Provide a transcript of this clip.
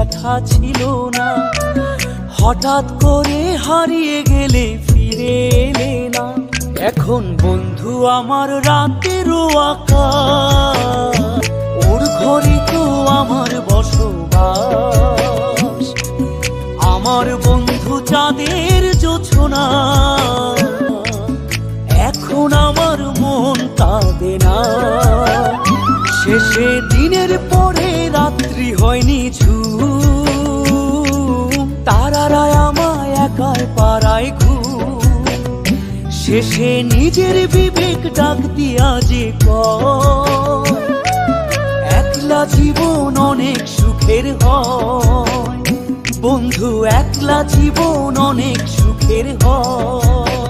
দেখা ছিল না, হঠাৎ করে হারিয়ে গেলে ফিরে এলে না। এখন বন্ধু আমার রাতেরও আকাশ, ওর ঘরে তো আমার বসবাস। আমার বন্ধু চাঁদের জোছনা, এখন আমার মন কাঁদে না। শেষে দিনের পরে রাত্রি হয়নি ঝুম, তারারা আমায় একার পাড়ায় ঘুম। শেষে নিজের বিবেক ডাক দিয়া যে কয়, একলা জীবন অনেক সুখের হয় বন্ধু, একলা জীবন অনেক সুখের হয়।